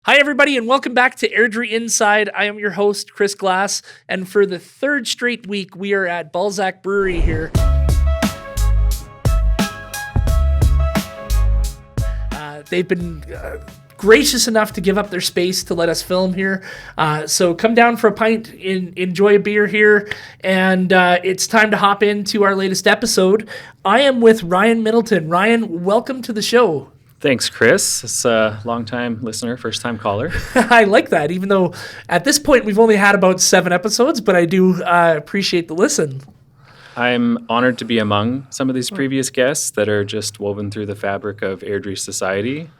Hi, everybody, and welcome back to Airdrie Inside. I am your host, Chris Glass, and for the third straight week, we are at Balzac Brewery here. They've been gracious enough to give up their space to let us film here. So come down for a pint, enjoy a beer here, and it's time to hop into our latest episode. I am with Ryan Middleton. Ryan, welcome to the show. Thanks, Chris. It's a long-time listener, first-time caller. I like that, even though at this point we've only had about 7 episodes, but I do appreciate the listen. I'm honored to be among some of these previous guests that are just woven through the fabric of Airdrie society.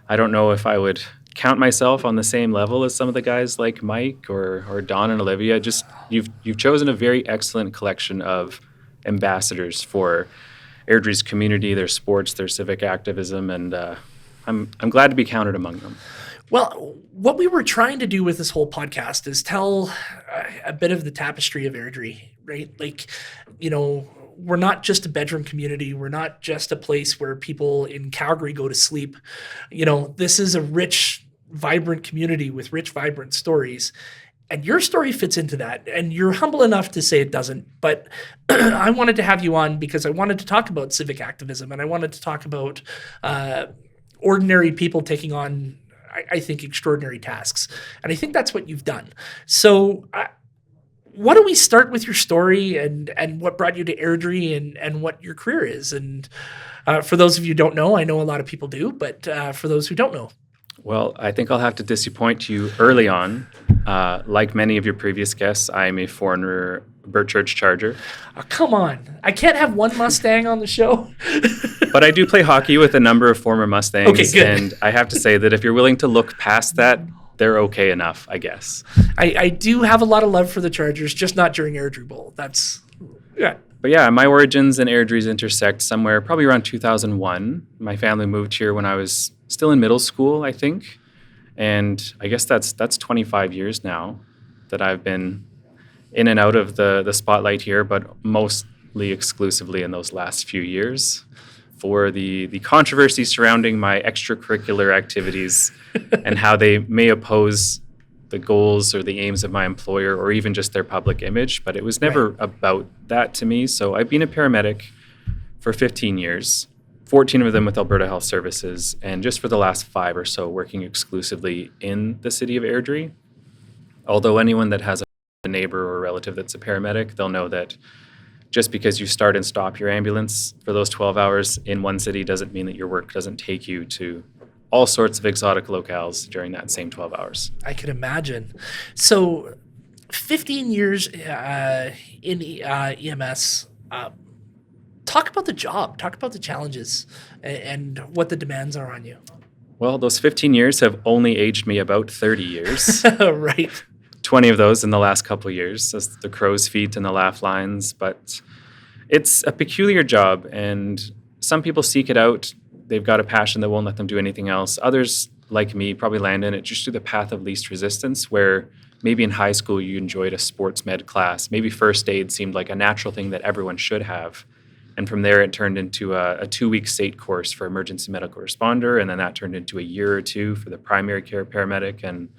I don't know if I would count myself on the same level as some of the guys like Mike or Don and Olivia. Just you've chosen a very excellent collection of ambassadors for Airdrie's community, their sports, their civic activism, and I'm glad to be counted among them. Well, what we were trying to do with this whole podcast is tell a bit of the tapestry of Airdrie, right? Like, you know, we're not just a bedroom community. We're not just a place where people in Calgary go to sleep. You know, this is a rich, vibrant community with rich, vibrant stories. And your story fits into that, and you're humble enough to say it doesn't. But I wanted to have you on because I wanted to talk about civic activism, and I wanted to talk about ordinary people taking on, I think, extraordinary tasks. And I think that's what you've done. So why don't we start with your story and what brought you to Airdrie and what your career is? And for those of you who don't know, I know a lot of people do, but for those who don't know. Well, I think I'll have to disappoint you early on. Like many of your previous guests, I'm a former Burt Church Charger. Oh, come on. I can't have one Mustang on the show. But I do play hockey with a number of former Mustangs. Okay, good. And I have to say that if you're willing to look past that, they're okay enough, I guess. I do have a lot of love for the Chargers, just not during Airdrie Bowl. Yeah. But yeah, my origins and Airdrie's intersect somewhere probably around 2001. My family moved here when I was still in middle school, I think. And I guess that's 25 years now that I've been in and out of the spotlight here, but mostly exclusively in those last few years for the controversy surrounding my extracurricular activities and how they may oppose the goals or the aims of my employer or even just their public image. But it was never about that to me. So I've been a paramedic for 15 years. 14 of them with Alberta Health Services, and just for the last 5 or so working exclusively in the city of Airdrie. Although anyone that has a neighbor or a relative that's a paramedic, they'll know that just because you start and stop your ambulance for those 12 hours in one city doesn't mean that your work doesn't take you to all sorts of exotic locales during that same 12 hours. I can imagine. So 15 years in EMS, talk about the job, talk about the challenges and what the demands are on you. Well, those 15 years have only aged me about 30 years. Right. 20 of those in the last couple of years, as the crow's feet and the laugh lines. But it's a peculiar job, and some people seek it out. They've got a passion that won't let them do anything else. Others, like me, probably land in it just through the path of least resistance, where maybe in high school you enjoyed a sports med class. Maybe first aid seemed like a natural thing that everyone should have. And from there, it turned into a 2-week state course for emergency medical responder. And then that turned into a year or 2 for the primary care paramedic. And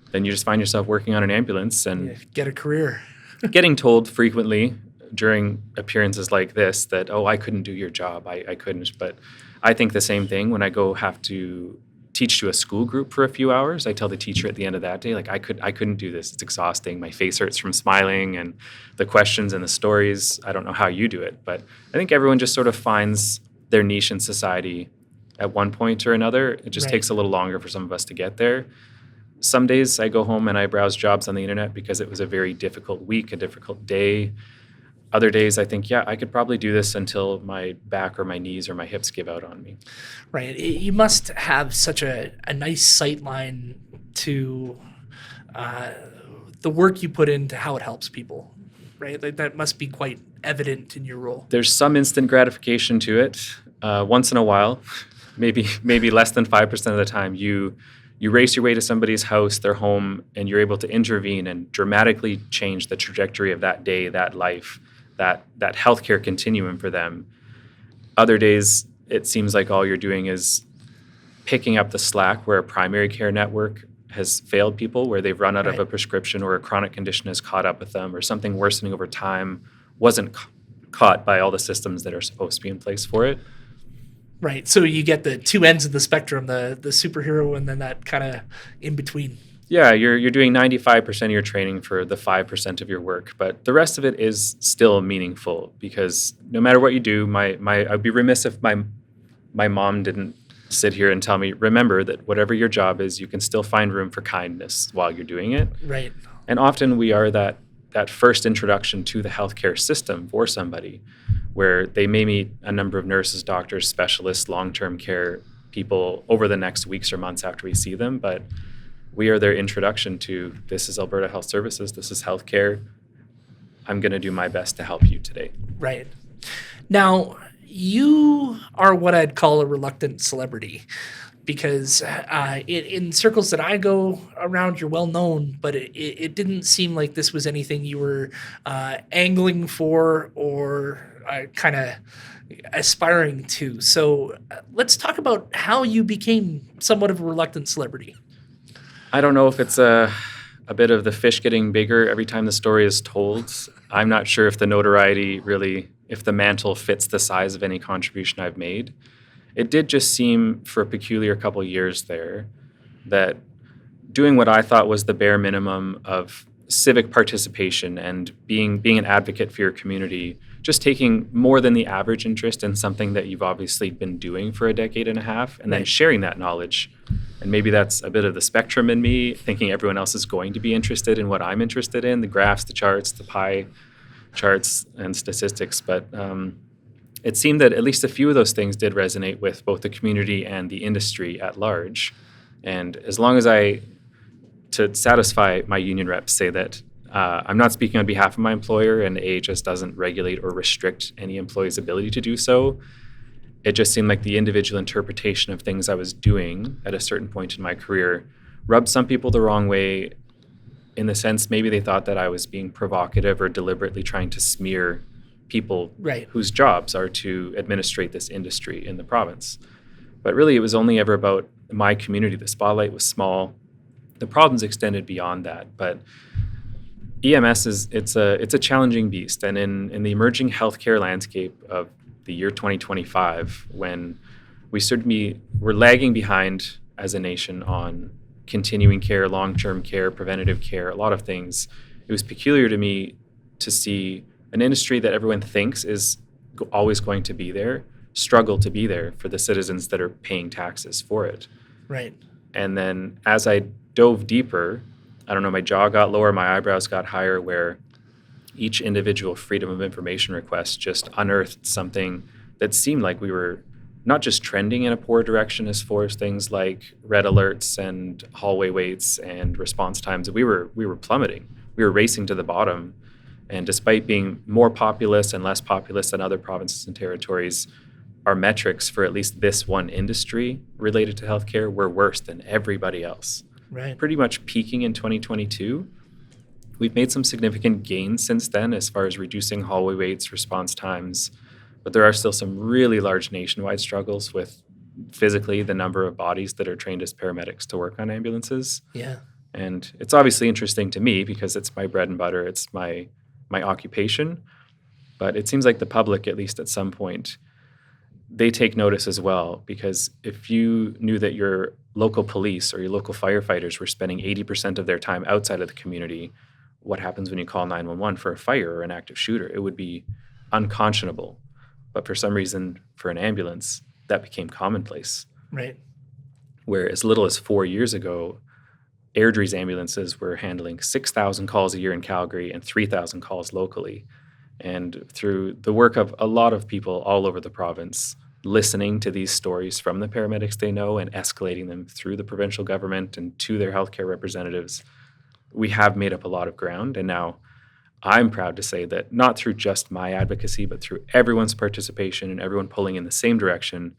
then you just find yourself working on an ambulance and get a career. Getting told frequently during appearances like this that, oh, I couldn't do your job. I couldn't. But I think the same thing when I go have to teach to a school group for a few hours. I tell the teacher at the end of that day, like, I couldn't do this. It's exhausting. My face hurts from smiling and the questions and the stories. I don't know how you do it, but I think everyone just sort of finds their niche in society at one point or another. It just takes a little longer for some of us to get there. Some days I go home and I browse jobs on the internet because it was a very difficult week, a difficult day. Other days I think, yeah, I could probably do this until my back or my knees or my hips give out on me. Right. You must have such a nice sight line to the work you put into how it helps people, right? Like that must be quite evident in your role. There's some instant gratification to it. Once in a while, maybe less than 5% of the time, you race your way to somebody's house, their home, and you're able to intervene and dramatically change the trajectory of that day, that life, that healthcare continuum for them. Other days, it seems like all you're doing is picking up the slack where a primary care network has failed people, where they've run out of a prescription or a chronic condition has caught up with them or something worsening over time wasn't caught by all the systems that are supposed to be in place for it. Right. So you get the two ends of the spectrum, the superhero and then that kind of in between. Yeah, you're doing 95% of your training for the 5% of your work, but the rest of it is still meaningful because no matter what you do, I'd be remiss if my mom didn't sit here and tell me, remember that whatever your job is, you can still find room for kindness while you're doing it. Right. And often we are that first introduction to the healthcare system for somebody, where they may meet a number of nurses, doctors, specialists, long-term care people over the next weeks or months after we see them, but we are their introduction to, this is Alberta Health Services, this is healthcare. I'm going to do my best to help you today. Right. Now, you are what I'd call a reluctant celebrity because in circles that I go around, you're well known, but it didn't seem like this was anything you were angling for or kind of aspiring to. So let's talk about how you became somewhat of a reluctant celebrity. I don't know if it's a bit of the fish getting bigger every time the story is told. I'm not sure if the notoriety really, if the mantle fits the size of any contribution I've made. It did just seem for a peculiar couple years there that doing what I thought was the bare minimum of civic participation and being an advocate for your community, just taking more than the average interest in something that you've obviously been doing for a decade and a half and then sharing that knowledge. And maybe that's a bit of the spectrum in me, thinking everyone else is going to be interested in what I'm interested in, the graphs, the charts, the pie charts and statistics. But it seemed that at least a few of those things did resonate with both the community and the industry at large. And as long as to satisfy my union reps, say that I'm not speaking on behalf of my employer and A just doesn't regulate or restrict any employee's ability to do so. It just seemed like the individual interpretation of things I was doing at a certain point in my career rubbed some people the wrong way, in the sense maybe they thought that I was being provocative or deliberately trying to smear people whose jobs are to administrate this industry in the province. But really, it was only ever about my community. The spotlight was small. The problems extended beyond that. But EMS it's a challenging beast. And in the emerging healthcare landscape of the year 2025, when we're lagging behind as a nation on continuing care, long-term care, preventative care, a lot of things, it was peculiar to me to see an industry that everyone thinks is always going to be there struggle to be there for the citizens that are paying taxes for it. Right. And then as I dove deeper, I don't know, my jaw got lower, my eyebrows got higher, where each individual Freedom of Information request just unearthed something that seemed like we were not just trending in a poor direction as far as things like red alerts and hallway waits and response times. We were plummeting. We were racing to the bottom. And despite being more populous and less populous than other provinces and territories, our metrics for at least this one industry related to healthcare were worse than everybody else. Right. Pretty much peaking in 2022. We've made some significant gains since then as far as reducing hallway waits, response times, but there are still some really large nationwide struggles with physically the number of bodies that are trained as paramedics to work on ambulances. Yeah. And it's obviously interesting to me because it's my bread and butter, it's my occupation, but it seems like the public, at least at some point, they take notice as well, because if you knew that your local police or your local firefighters were spending 80% of their time outside of the community, what happens when you call 911 for a fire or an active shooter? It would be unconscionable. But for some reason, for an ambulance, that became commonplace. Right. Where as little as 4 years ago, Airdrie's ambulances were handling 6,000 calls a year in Calgary and 3,000 calls locally. And through the work of a lot of people all over the province, listening to these stories from the paramedics they know and escalating them through the provincial government and to their healthcare representatives, we have made up a lot of ground. And now I'm proud to say that not through just my advocacy, but through everyone's participation and everyone pulling in the same direction,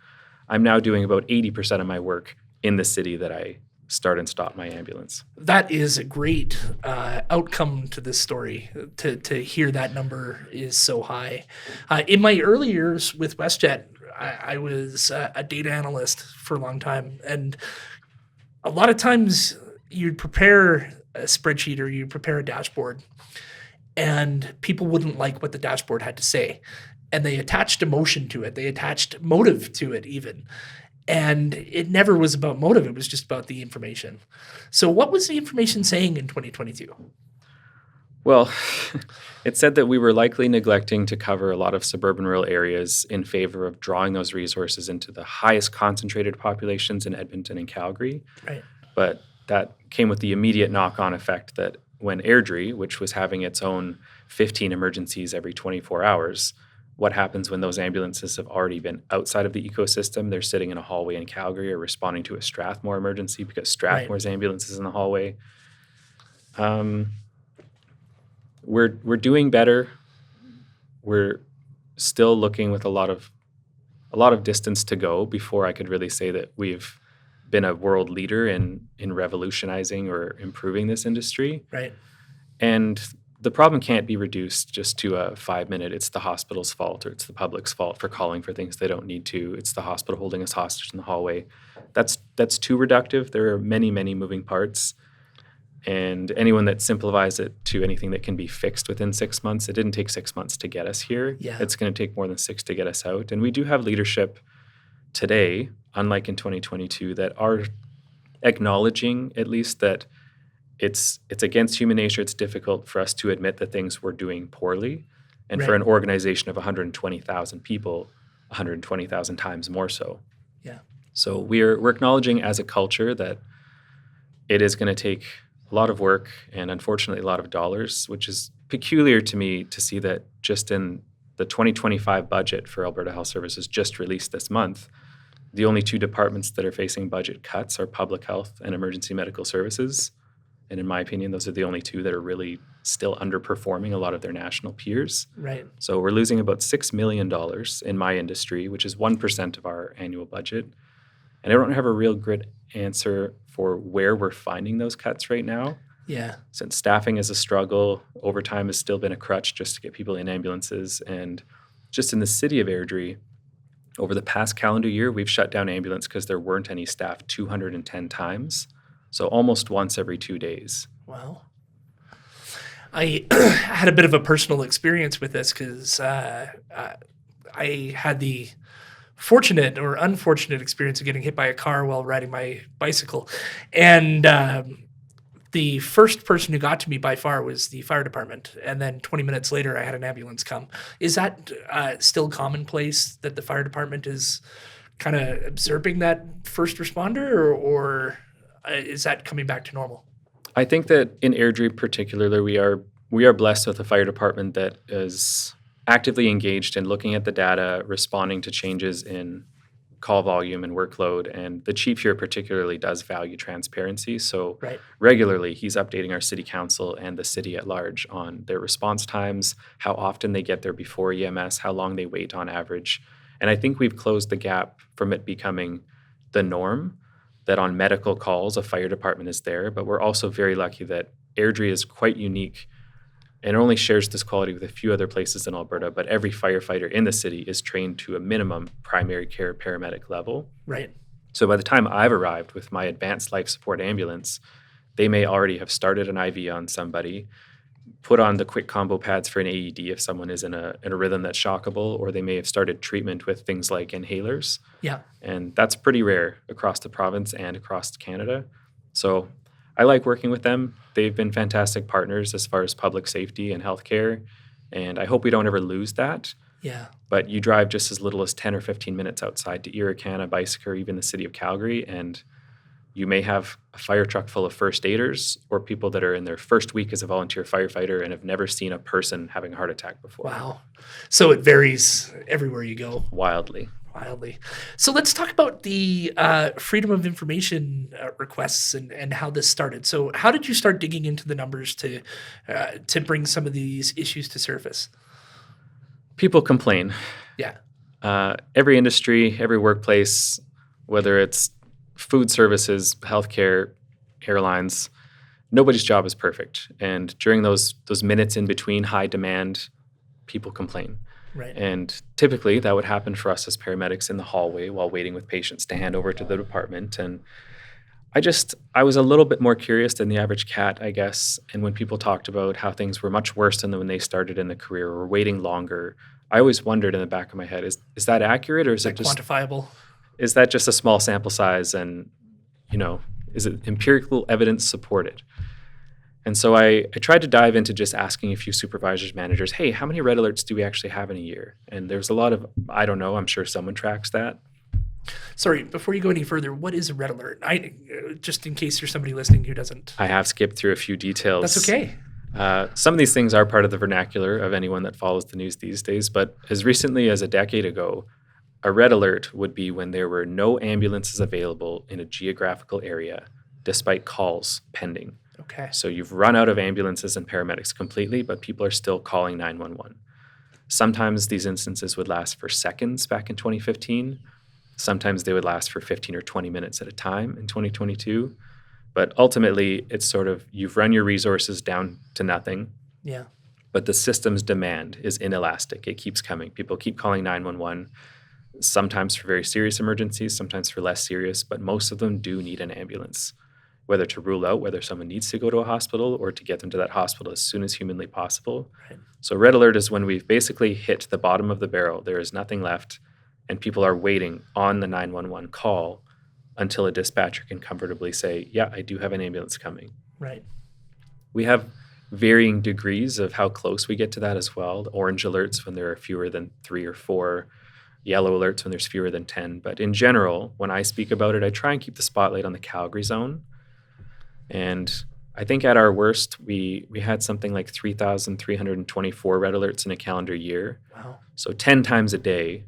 I'm now doing about 80% of my work in the city that I start and stop my ambulance. That is a great outcome to this story, to hear that number is so high. In my early years with WestJet, I was a data analyst for a long time, and a lot of times you'd prepare a spreadsheet or you prepare a dashboard, and people wouldn't like what the dashboard had to say, and they attached emotion to it. They attached motive to it even. And it never was about motive. It was just about the information. So what was the information saying in 2022? Well, it said that we were likely neglecting to cover a lot of suburban rural areas in favor of drawing those resources into the highest concentrated populations in Edmonton and Calgary. Right. But that came with the immediate knock-on effect that when Airdrie, which was having its own 15 emergencies every 24 hours, what happens when those ambulances have already been outside of the ecosystem? They're sitting in a hallway in Calgary or responding to a Strathmore emergency because Strathmore's ambulance is in the hallway. We're doing better. We're still looking with a lot of distance to go before I could really say that we've been a world leader in revolutionizing or improving this industry. Right. And the problem can't be reduced just to a 5-minute, it's the hospital's fault or it's the public's fault for calling for things they don't need to. It's the hospital holding us hostage in the hallway. That's too reductive. There are many, many moving parts. And anyone that simplifies it to anything that can be fixed within 6 months, it didn't take 6 months to get us here. Yeah. It's going to take more than 6 to get us out. And we do have leadership today, unlike in 2022, that are acknowledging at least that it's against human nature. It's difficult for us to admit the things we're doing poorly. And for an organization of 120,000 people, 120,000 times more so. Yeah. So we're acknowledging as a culture that it is going to take a lot of work and unfortunately a lot of dollars, which is peculiar to me to see that just in the 2025 budget for Alberta Health Services just released this month, the only two departments that are facing budget cuts are public health and emergency medical services. And in my opinion, those are the only two that are really still underperforming a lot of their national peers. Right. So we're losing about $6 million in my industry, which is 1% of our annual budget. And I don't have a real good answer for where we're finding those cuts right now. Yeah. Since staffing is a struggle, overtime has still been a crutch just to get people in ambulances. And just in the city of Airdrie, over the past calendar year, we've shut down ambulance because there weren't any staff 210 times. So almost once every 2 days. Wow. I had a bit of a personal experience with this because I had the fortunate or unfortunate experience of getting hit by a car while riding my bicycle. And the first person who got to me by far was the fire department. And then 20 minutes later, I had an ambulance come. Is that still commonplace that the fire department is kind of usurping that first responder or is that coming back to normal? I think that in Airdrie particularly, we are blessed with a fire department that is actively engaged in looking at the data, responding to changes in call volume and workload. And the chief here particularly does value transparency. So regularly he's updating our city council and the city at large on their response times, how often they get there before EMS, how long they wait on average. And I think we've closed the gap from it becoming the norm that on medical calls, a fire department is there. But we're also very lucky that Airdrie is quite unique and only shares this quality with a few other places in Alberta, but every firefighter in the city is trained to a minimum primary care paramedic level. Right. So by the time I've arrived with my advanced life support ambulance, they may already have started an IV on somebody, put on the quick combo pads for an AED if someone is in a rhythm that's shockable, or they may have started treatment with things like inhalers. Yeah. And that's pretty rare across the province and across Canada. So I like working with them. They've been fantastic partners as far as public safety and healthcare, and I hope we don't ever lose that. Yeah. But you drive just as little as 10 or 15 minutes outside to Irricana, Bicycle, or even the city of Calgary, and you may have a fire truck full of first aiders or people that are in their first week as a volunteer firefighter and have never seen a person having a heart attack before. Wow. So it varies everywhere you go. Wildly. So let's talk about the freedom of information requests and how this started. So how did you start digging into the numbers to bring some of these issues to surface? People complain. Yeah. Every industry, every workplace, whether it's food services, healthcare, airlines, nobody's job is perfect. And during those minutes in between high demand, people complain. Right. And typically that would happen for us as paramedics in the hallway while waiting with patients to hand over to the department. And I was a little bit more curious than the average cat, I guess. And when people talked about how things were much worse than when they started in the career or waiting longer, I always wondered in the back of my head, is that accurate, or is it just quantifiable? Is that just a small sample size, and is it empirical evidence supported? And so I tried to dive into just asking a few supervisors, managers, hey, how many red alerts do we actually have in a year? And there's a lot of, I don't know, I'm sure someone tracks that. Sorry, before you go any further, what is a red alert? Just in case there's somebody listening who doesn't. I have skipped through a few details. That's okay. Some of these things are part of the vernacular of anyone that follows the news these days, but as recently as a decade ago, a red alert would be when there were no ambulances available in a geographical area, despite calls pending. Okay. So you've run out of ambulances and paramedics completely, but people are still calling 911. Sometimes these instances would last for seconds back in 2015. Sometimes they would last for 15 or 20 minutes at a time in 2022. But ultimately, it's sort of you've run your resources down to nothing. Yeah. But the system's demand is inelastic. It keeps coming. People keep calling 911, sometimes for very serious emergencies, sometimes for less serious, but most of them do need an ambulance, whether to rule out whether someone needs to go to a hospital or to get them to that hospital as soon as humanly possible. Right. So red alert is when we've basically hit the bottom of the barrel. There is nothing left, and people are waiting on the 911 call until a dispatcher can comfortably say, yeah, I do have an ambulance coming. Right. We have varying degrees of how close we get to that as well. Orange alerts when there are fewer than 3 or 4, yellow alerts when there's fewer than 10. But in general, when I speak about it, I try and keep the spotlight on the Calgary zone. And I think at our worst, we had something like 3,324 red alerts in a calendar year. Wow. So 10 times a day,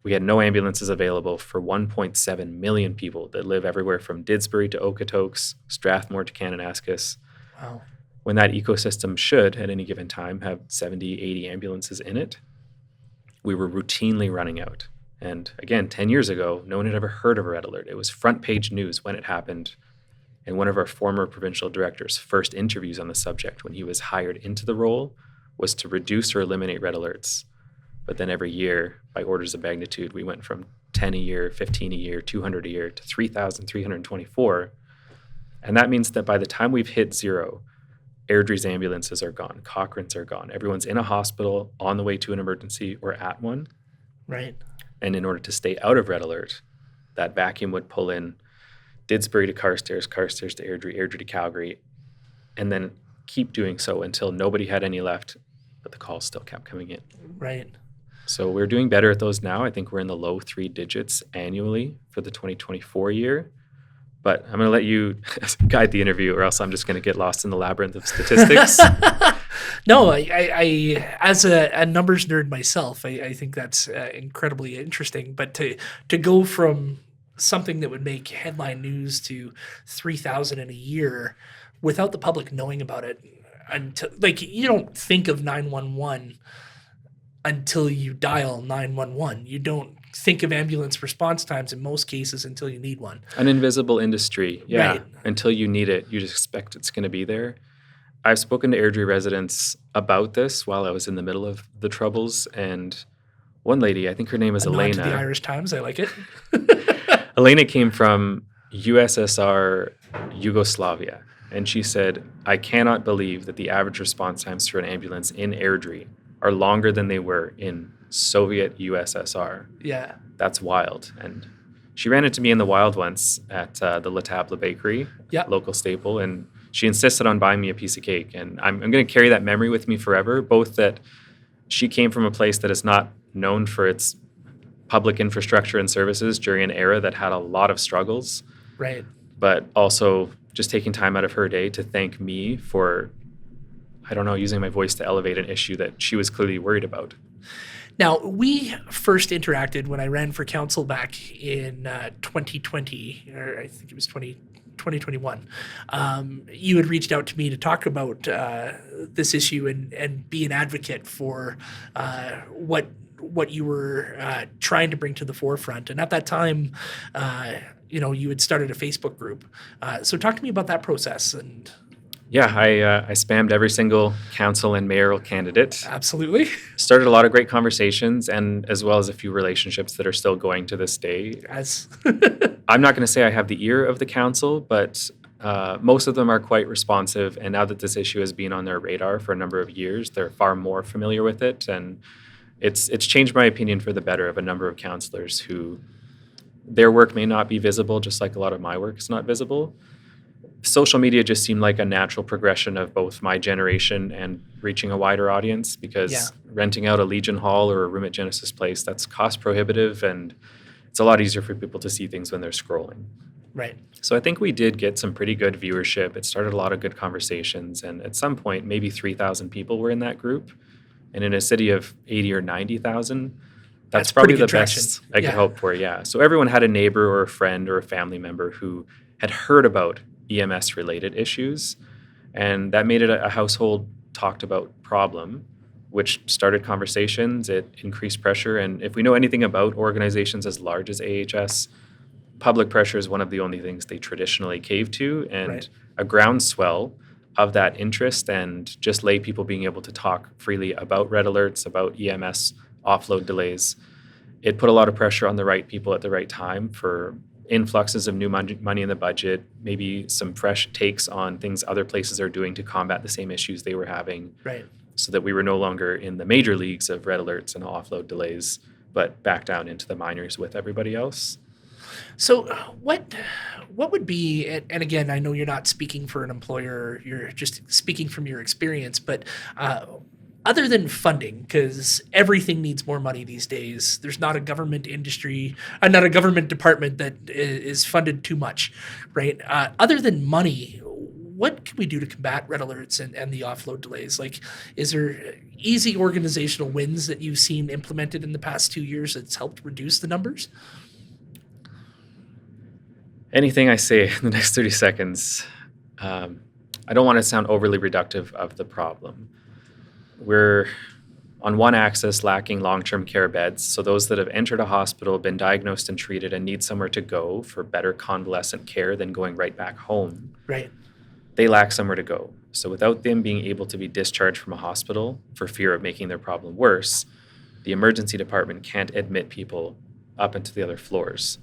we had no ambulances available for 1.7 million people that live everywhere from Didsbury to Okotoks, Strathmore to Kananaskis. Wow. When that ecosystem should, at any given time, have 70, 80 ambulances in it, we were routinely running out. And again, 10 years ago, no one had ever heard of a red alert. It was front page news when it happened. And one of our former provincial directors' first interviews on the subject when he was hired into the role was to reduce or eliminate red alerts. But then every year, by orders of magnitude, we went from 10 a year, 15 a year, 200 a year to 3,324. And that means that by the time we've hit zero, Airdrie's ambulances are gone, Cochrane's are gone. Everyone's in a hospital, on the way to an emergency, or at one. Right. And in order to stay out of red alert, that vacuum would pull in Didsbury to Carstairs, Carstairs to Airdrie, Airdrie to Calgary, and then keep doing so until nobody had any left, but the calls still kept coming in. Right. So we're doing better at those now. I think we're in the low 3 digits annually for the 2024 year. But I'm going to let you guide the interview, or else I'm just going to get lost in the labyrinth of statistics. No, I as a numbers nerd myself, I think that's incredibly interesting. But to go from something that would make headline news to 3,000 in a year without the public knowing about it, until you don't think of 911 until you dial 911. You don't think of ambulance response times in most cases until you need one. An invisible industry. Yeah. Right. Until you need it, you just expect it's going to be there. I've spoken to Airdrie residents about this while I was in the middle of the troubles. And one lady, I think her name is Elena. Nod to the Irish Times. I like it. Elena came from USSR Yugoslavia. And she said, I cannot believe that the average response times for an ambulance in Airdrie are longer than they were in Soviet USSR. Yeah. That's wild. And she ran into me in the wild once at the La Table Bakery, local staple, and she insisted on buying me a piece of cake. And I'm going to carry that memory with me forever, both that she came from a place that is not known for its public infrastructure and services during an era that had a lot of struggles. Right. But also just taking time out of her day to thank me for, I don't know, using my voice to elevate an issue that she was clearly worried about. Now, we first interacted when I ran for council back in 2020, or I think it was 2021. You had reached out to me to talk about this issue and be an advocate for what you were trying to bring to the forefront. And at that time, you had started a Facebook group. So talk to me about that process. And Yeah, I spammed every single council and mayoral candidate. Absolutely. Started a lot of great conversations, and as well as a few relationships that are still going to this day. As I'm not going to say I have the ear of the council, but most of them are quite responsive. And now that this issue has been on their radar for a number of years, they're far more familiar with it. And it's changed my opinion for the better of a number of councillors who their work may not be visible, just like a lot of my work is not visible. Social media just seemed like a natural progression of both my generation and reaching a wider audience, because renting out a Legion Hall or a room at Genesis Place, that's cost prohibitive, and it's a lot easier for people to see things when they're scrolling. Right. So I think we did get some pretty good viewership. It started a lot of good conversations, and at some point, maybe 3,000 people were in that group. And in a city of 80 or 90,000, that's probably the best I could hope for, So everyone had a neighbor or a friend or a family member who had heard about EMS-related issues, and that made it a household talked about problem, which started conversations. It increased pressure, and if we know anything about organizations as large as AHS, public pressure is one of the only things they traditionally cave to, and a groundswell of that interest and just lay people being able to talk freely about red alerts, about EMS offload delays. It put a lot of pressure on the right people at the right time for influxes of new money in the budget, maybe some fresh takes on things other places are doing to combat the same issues they were having. Right. So that we were no longer in the major leagues of red alerts and offload delays, but back down into the minors with everybody else. So what would be, and again, I know you're not speaking for an employer, you're just speaking from your experience, but other than funding, because everything needs more money these days, there's not a government industry, not a government department that is funded too much, right? Other than money, what can we do to combat red alerts and the offload delays? Like, is there easy organizational wins that you've seen implemented in the past 2 years that's helped reduce the numbers? Anything I say in the next 30 seconds, I don't want to sound overly reductive of the problem. We're on one axis lacking long-term care beds, so those that have entered a hospital, been diagnosed and treated, and need somewhere to go for better convalescent care than going right back home. Right. They lack somewhere to go. So without them being able to be discharged from a hospital for fear of making their problem worse, the emergency department can't admit people up into the other floors.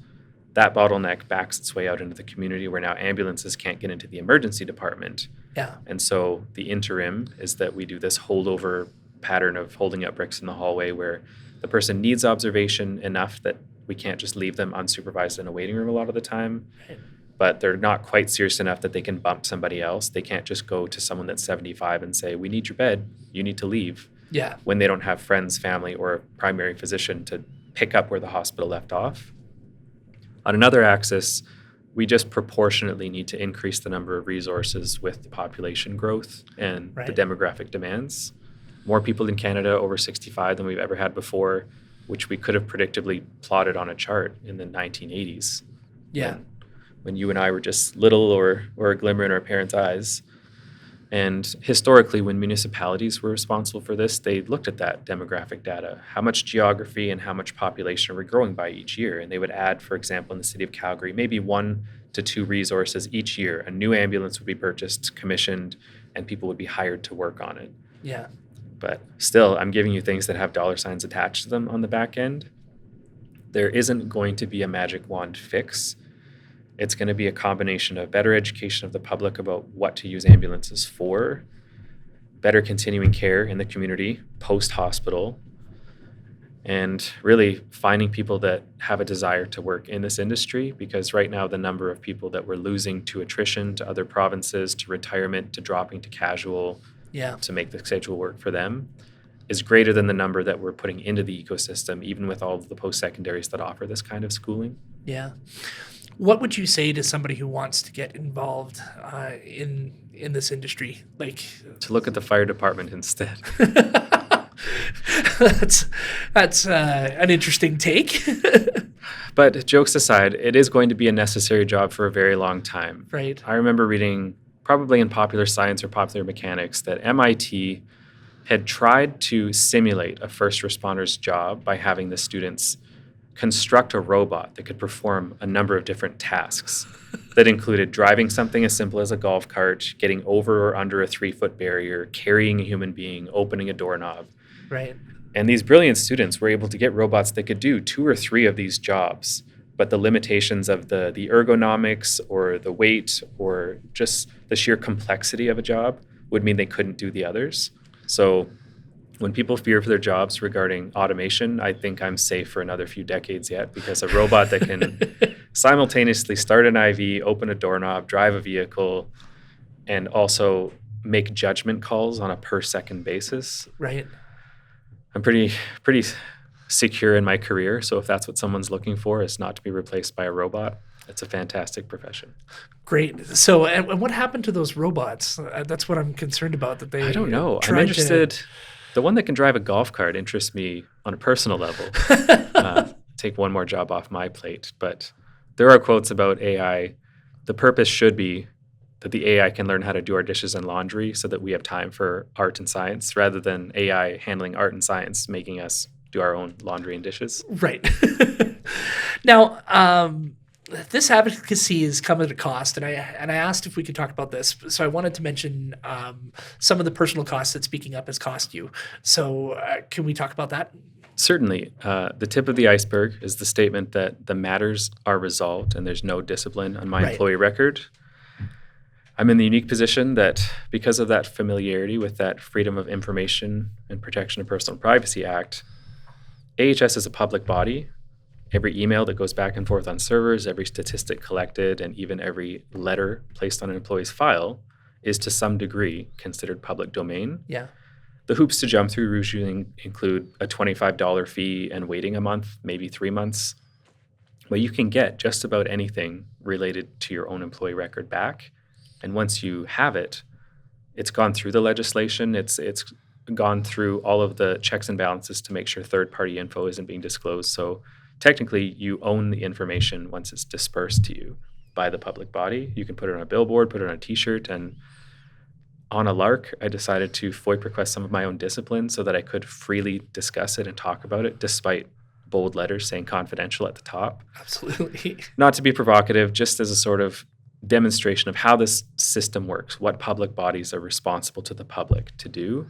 That bottleneck backs its way out into the community where now ambulances can't get into the emergency department. Yeah. And so the interim is that we do this holdover pattern of holding up bricks in the hallway where the person needs observation enough that we can't just leave them unsupervised in a waiting room a lot of the time. Right. But they're not quite serious enough that they can bump somebody else. They can't just go to someone that's 75 and say, we need your bed, you need to leave. Yeah. When they don't have friends, family, or a primary physician to pick up where the hospital left off. On another axis, we just proportionately need to increase the number of resources with the population growth and the demographic demands. More people in Canada over 65 than we've ever had before, which we could have predictably plotted on a chart in the 1980s. Yeah. When you and I were just little or a glimmer in our parents' eyes. And historically, when municipalities were responsible for this, they looked at that demographic data, how much geography and how much population were growing by each year. And they would add, for example, in the city of Calgary, maybe 1 to 2 resources each year. A new ambulance would be purchased, commissioned, and people would be hired to work on it. Yeah. But still, I'm giving you things that have dollar signs attached to them on the back end. There isn't going to be a magic wand fix. It's going to be a combination of better education of the public about what to use ambulances for, better continuing care in the community, post-hospital, and really finding people that have a desire to work in this industry, because right now the number of people that we're losing to attrition, to other provinces, to retirement, to dropping to casual, to make the schedule work for them, is greater than the number that we're putting into the ecosystem, even with all of the post-secondaries that offer this kind of schooling. Yeah. What would you say to somebody who wants to get involved in this industry? Like, to look at the fire department instead. that's an interesting take. But jokes aside, it is going to be a necessary job for a very long time. Right. I remember reading, probably in Popular Science or Popular Mechanics, that MIT had tried to simulate a first responder's job by having the students construct a robot that could perform a number of different tasks that included driving something as simple as a golf cart, getting over or under a 3-foot barrier, carrying a human being, opening a doorknob. Right. And these brilliant students were able to get robots that could do 2 or 3 of these jobs, but the limitations of the ergonomics or the weight or just the sheer complexity of a job would mean they couldn't do the others. So when people fear for their jobs regarding automation, I think I'm safe for another few decades yet, because a robot that can simultaneously start an IV, open a doorknob, drive a vehicle, and also make judgment calls on a per second basis. Right. I'm pretty secure in my career. So if that's what someone's looking for, is not to be replaced by a robot, it's a fantastic profession. Great. So, and what happened to those robots? That's what I'm concerned about. That they I don't know. I'm interested. The one that can drive a golf cart interests me on a personal level. Take one more job off my plate. But there are quotes about AI. The purpose should be that the AI can learn how to do our dishes and laundry so that we have time for art and science, rather than AI handling art and science, making us do our own laundry and dishes. Right. Now, this advocacy has come at a cost, and I asked if we could talk about this. So I wanted to mention some of the personal costs that speaking up has cost you. So can we talk about that? Certainly. The tip of the iceberg is the statement that the matters are resolved and there's no discipline on my employee record. I'm in the unique position that because of that familiarity with that Freedom of Information and Protection of Personal Privacy Act, AHS is a public body. Every email that goes back and forth on servers, every statistic collected, and even every letter placed on an employee's file is to some degree considered public domain. Yeah. The hoops to jump through usually include a $25 fee and waiting a month, maybe 3 months. But you can get just about anything related to your own employee record back. And once you have it, it's gone through the legislation. It's gone through all of the checks and balances to make sure third-party info isn't being disclosed. So technically, you own the information once it's dispersed to you by the public body. You can put it on a billboard, put it on a T-shirt, and on a lark, I decided to FOIP request some of my own discipline so that I could freely discuss it and talk about it, despite bold letters saying confidential at the top. Absolutely. Not to be provocative, just as a sort of demonstration of how this system works, what public bodies are responsible to the public to do.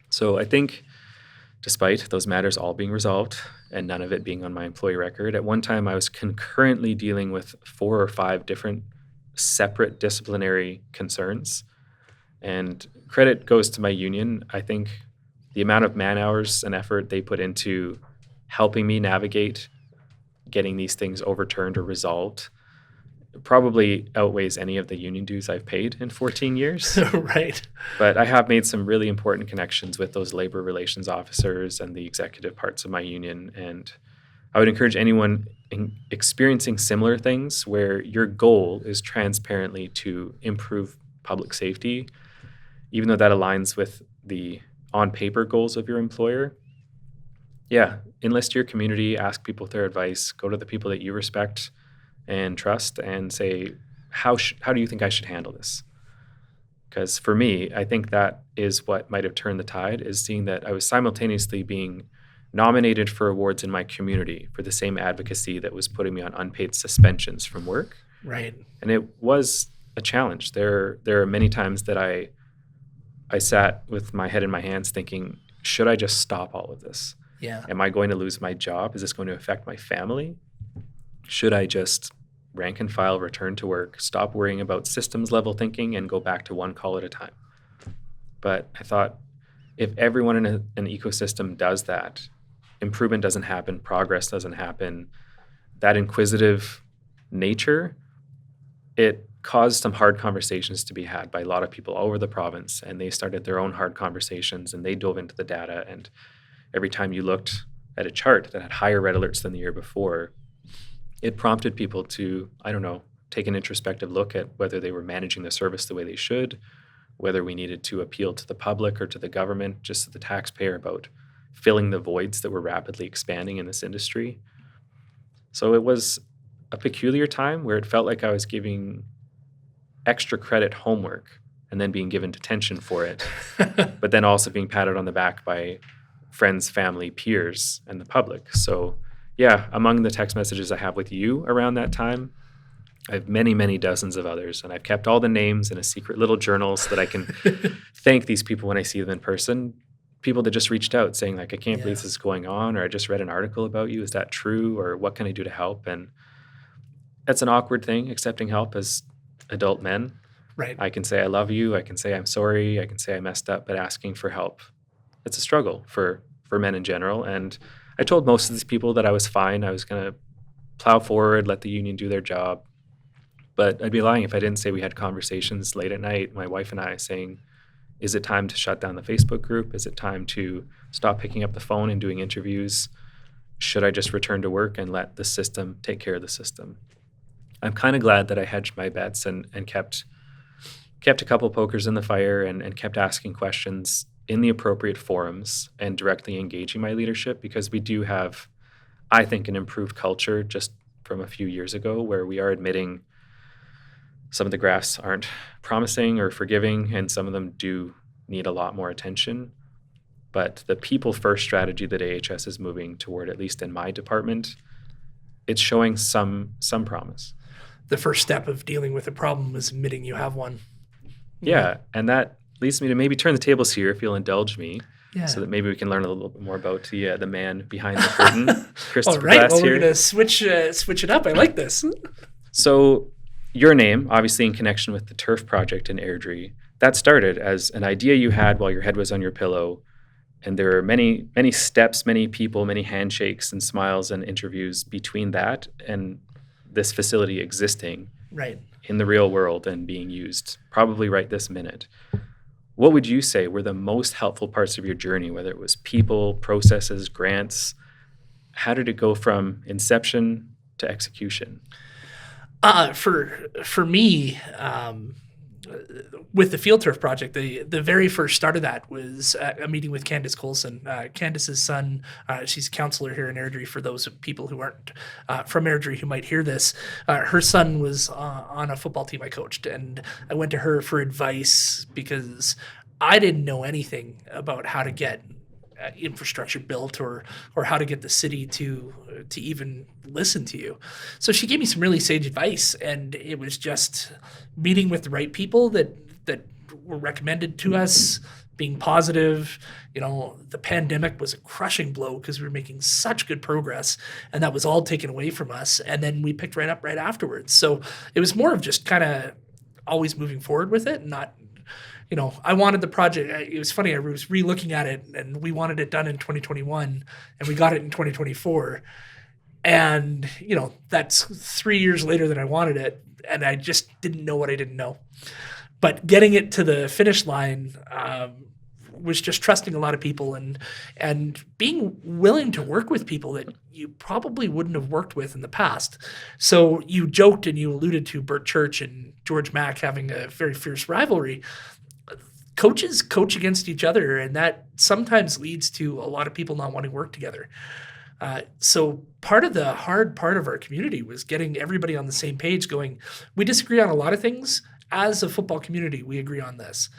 So I think despite those matters all being resolved and none of it being on my employee record, at one time I was concurrently dealing with 4 or 5 different separate disciplinary concerns. And credit goes to my union. I think the amount of man hours and effort they put into helping me navigate getting these things overturned or resolved probably outweighs any of the union dues I've paid in 14 years. Right. But I have made some really important connections with those labor relations officers and the executive parts of my union. And I would encourage anyone experiencing similar things where your goal is transparently to improve public safety, even though that aligns with the on-paper goals of your employer. Yeah, enlist your community, ask people their advice, go to the people that you respect and trust and say, how do you think I should handle this? Because for me, I think that is what might have turned the tide, is seeing that I was simultaneously being nominated for awards in my community for the same advocacy that was putting me on unpaid suspensions from work. Right. And it was a challenge. There are many times that I sat with my head in my hands thinking, should I just stop all of this? Yeah. Am I going to lose my job? Is this going to affect my family? Should I just rank and file, return to work, stop worrying about systems level thinking, and go back to one call at a time? But I thought, if everyone in an ecosystem does that, improvement doesn't happen, progress doesn't happen. That inquisitive nature, it caused some hard conversations to be had by a lot of people all over the province, and they started their own hard conversations, and they dove into the data. And every time you looked at a chart that had higher red alerts than the year before, it prompted people to, take an introspective look at whether they were managing the service the way they should, whether we needed to appeal to the public or to the government, just to the taxpayer, about filling the voids that were rapidly expanding in this industry. So it was a peculiar time where it felt like I was giving extra credit homework and then being given detention for it, but then also being patted on the back by friends, family, peers, and the public. So yeah, among the text messages I have with you around that time, I have many, many dozens of others, and I've kept all the names in a secret little journal so that I can thank these people when I see them in person. People that just reached out saying, like, I can't believe this is going on, or I just read an article about you. Is that true? Or what can I do to help? And that's an awkward thing, accepting help as adult men. Right. I can say I love you. I can say I'm sorry. I can say I messed up, but asking for help, it's a struggle for men in general. And I told most of these people that I was fine. I was going to plow forward, let the union do their job. But I'd be lying if I didn't say we had conversations late at night, my wife and I, saying, is it time to shut down the Facebook group? Is it time to stop picking up the phone and doing interviews? Should I just return to work and let the system take care of the system? I'm kind of glad that I hedged my bets and kept a couple pokers in the fire and kept asking questions in the appropriate forums and directly engaging my leadership, because we do have, I think, an improved culture just from a few years ago where we are admitting some of the graphs aren't promising or forgiving, and some of them do need a lot more attention. But the people-first strategy that AHS is moving toward, at least in my department, it's showing some promise. The first step of dealing with a problem is admitting you have one. Yeah, and that leads me to maybe turn the tables here, if you'll indulge me, so that maybe we can learn a little bit more about the man behind the curtain, Christopher All right, Glass well, here. we're going to switch it up. I like this. So your name, obviously in connection with the turf project in Airdrie, that started as an idea you had while your head was on your pillow. And there are many, many steps, many people, many handshakes and smiles and interviews between that and this facility existing in the real world and being used probably right this minute. What would you say were the most helpful parts of your journey, whether it was people, processes, grants? How did it go from inception to execution? For me, with the Field Turf Project, the very first start of that was a meeting with Candace Colson. Candace's son, she's a counselor here in Airdrie, for those people who aren't from Airdrie who might hear this. Her son was on a football team I coached, and I went to her for advice because I didn't know anything about how to get infrastructure built or how to get the city to even listen to you. So she gave me some really sage advice, and it was just meeting with the right people that were recommended to us, being positive. You know, the pandemic was a crushing blow because we were making such good progress, and that was all taken away from us. And then we picked right up right afterwards. So it was more of just kind of always moving forward with it, and not, you know, I wanted the project. It was funny. I was re-looking at it, and we wanted it done in 2021, and we got it in 2024. And, you know, that's 3 years later than I wanted it, and I just didn't know what I didn't know. But getting it to the finish line was just trusting a lot of people and being willing to work with people that you probably wouldn't have worked with in the past. So you joked and you alluded to Bert Church and George Mack having a very fierce rivalry. Coaches coach against each other, and that sometimes leads to a lot of people not wanting to work together. So part of the hard part of our community was getting everybody on the same page, going, we disagree on a lot of things. As a football community, we agree on this.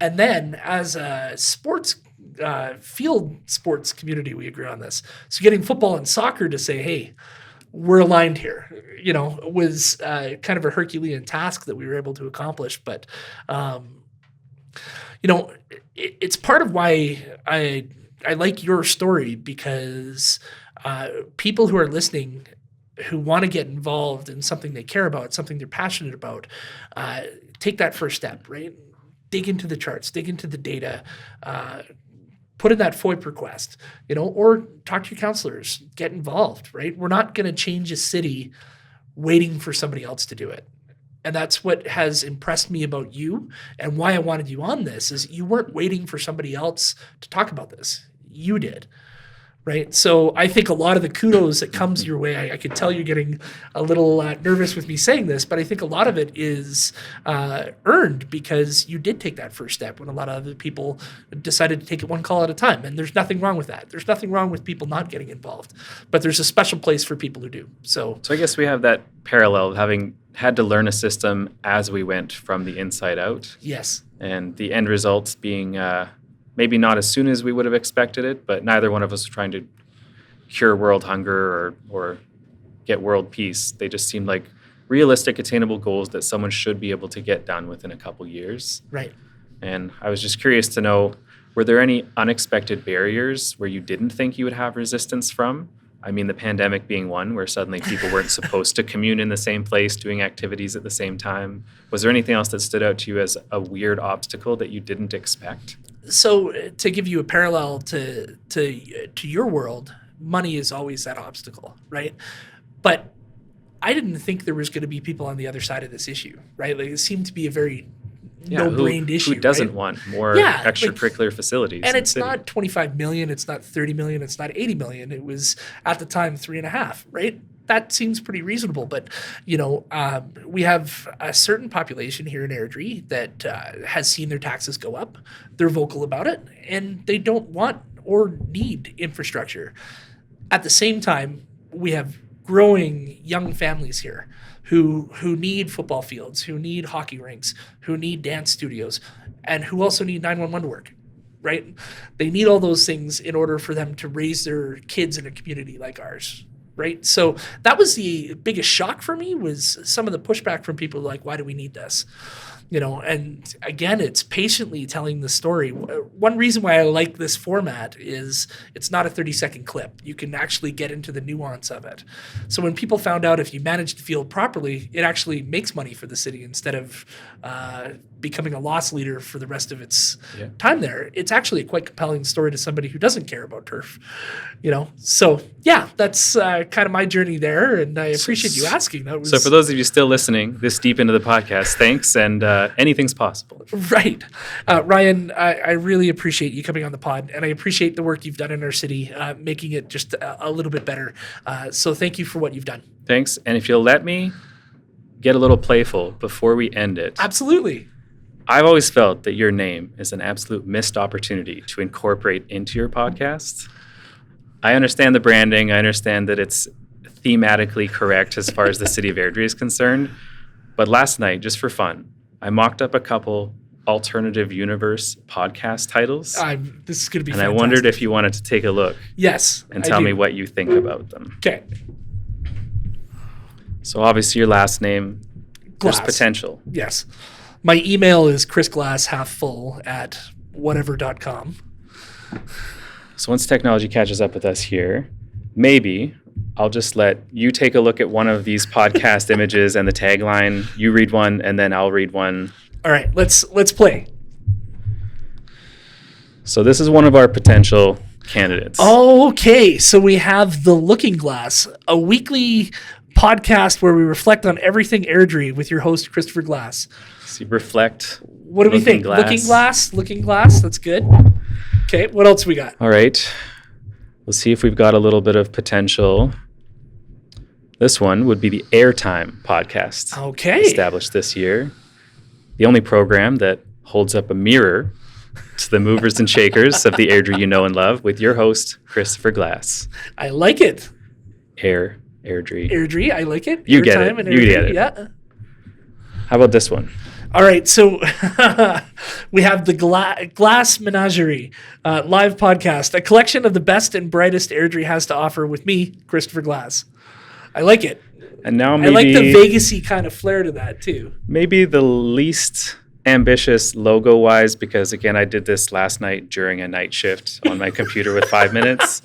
And then as a sports, field sports community, we agree on this. So getting football and soccer to say, hey, we're aligned here, you know, was kind of a Herculean task that we were able to accomplish. But, you know, it's part of why I like your story, because people who are listening who want to get involved in something they care about, something they're passionate about, take that first step, right? Dig into the charts, dig into the data, put in that FOIP request, you know, or talk to your counselors, get involved, right? We're not going to change a city waiting for somebody else to do it. And that's what has impressed me about you, and why I wanted you on this is you weren't waiting for somebody else to talk about this. You did. Right. So I think a lot of the kudos that comes your way, I could tell you're getting a little nervous with me saying this, but I think a lot of it is earned because you did take that first step when a lot of other people decided to take it one call at a time. And there's nothing wrong with that. There's nothing wrong with people not getting involved, but there's a special place for people who do. So I guess we have that parallel of having had to learn a system as we went from the inside out. Yes. And the end result being maybe not as soon as we would have expected it, but neither one of us was trying to cure world hunger or get world peace. They just seemed like realistic, attainable goals that someone should be able to get done within a couple years. Right. And I was just curious to know, were there any unexpected barriers where you didn't think you would have resistance from? I mean, the pandemic being one, where suddenly people weren't supposed to commune in the same place, doing activities at the same time. Was there anything else that stood out to you as a weird obstacle that you didn't expect? So to give you a parallel to your world, money is always that obstacle, right? But I didn't think there was going to be people on the other side of this issue, right? Like, it seemed to be a very no-brained issue. Who doesn't right? want more extracurricular facilities? And it's not 25 million, it's not 30 million, it's not 80 million. It was at the time 3.5, right? That seems pretty reasonable. But, we have a certain population here in Airdrie that has seen their taxes go up. They're vocal about it, and they don't want or need infrastructure. At the same time, we have growing young families here who need football fields, who need hockey rinks, who need dance studios, and who also need 911 to work, right? They need all those things in order for them to raise their kids in a community like ours, right? So that was the biggest shock for me, was some of the pushback from people like, why do we need this? And again, it's patiently telling the story. One reason why I like this format is it's not a 30-second clip. You can actually get into the nuance of it. So when people found out if you manage the field properly, it actually makes money for the city instead of becoming a loss leader for the rest of its time there. It's actually a quite compelling story to somebody who doesn't care about turf. So yeah, that's kind of my journey there, and I appreciate you asking. So for those of you still listening this deep into the podcast, thanks, and anything's possible. Right. Ryan, I really appreciate you coming on the pod, and I appreciate the work you've done in our city, making it just a little bit better. So thank you for what you've done. Thanks. And if you'll let me get a little playful before we end it. Absolutely. I've always felt that your name is an absolute missed opportunity to incorporate into your podcast. I understand the branding. I understand that it's thematically correct as far as the city of Airdrie is concerned. But last night, just for fun, I mocked up a couple alternative universe podcast titles. This is going to be and fantastic. I wondered if you wanted to take a look. Yes. And tell me what you think about them. Okay. So obviously your last name, Glass. There's potential. Yes. My email is chrisglasshalffull@whatever.com. So once technology catches up with us here, maybe I'll just let you take a look at one of these podcast images and the tagline. You read one, and then I'll read one. All right, let's play. So this is one of our potential candidates. Okay, so we have The Looking Glass, a weekly podcast where we reflect on everything Airdrie with your host, Christopher Glass. See, reflect. What do we think? Glass. Looking Glass, that's good. Okay, what else we got? All right. We'll see if we've got a little bit of potential. This one would be the Airtime podcast. Okay. Established this year. The only program that holds up a mirror to the movers and shakers of the Airdrie you know and love, with your host, Christopher Glass. I like it. Airdrie. Airdrie, I like it. You get it. You get it. Yeah. How about this one? All right, so we have the Glass Menagerie live podcast, a collection of the best and brightest Airdrie has to offer with me, Christopher Glass. I like it. And now I like the Vegas-y kind of flair to that, too. Maybe the least ambitious logo-wise, because, again, I did this last night during a night shift on my computer with 5 minutes.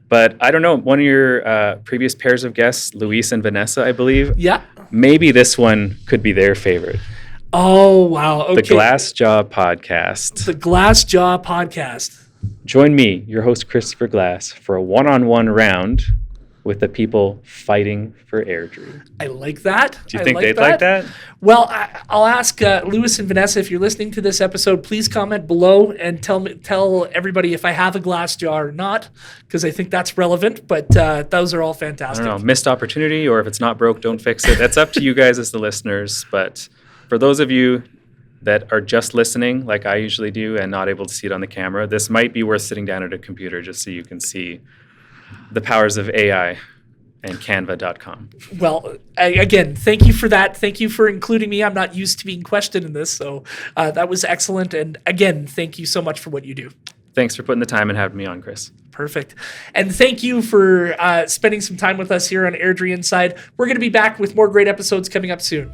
But I don't know, one of your previous pairs of guests, Luis and Vanessa, I believe. Yeah. Maybe this one could be their favorite. Oh, wow. Okay. The Glass Jaw Podcast. The Glass Jaw Podcast. Join me, your host, Christopher Glass, for a one-on-one round with the people fighting for Airdrie. I like that. Do you think they'd like that? Well, I'll ask Louis and Vanessa, if you're listening to this episode, please comment below and tell everybody if I have a glass jaw or not, because I think that's relevant. But those are all fantastic. I don't know, missed opportunity, or if it's not broke, don't fix it. That's up to you guys as the listeners. But for those of you that are just listening, like I usually do, and not able to see it on the camera, this might be worth sitting down at a computer just so you can see the powers of AI and canva.com. Well, again, thank you for that. Thank you for including me. I'm not used to being questioned in this, so that was excellent. And again, thank you so much for what you do. Thanks for putting the time and having me on, Chris. Perfect. And thank you for spending some time with us here on Airdrie Inside. We're going to be back with more great episodes coming up soon.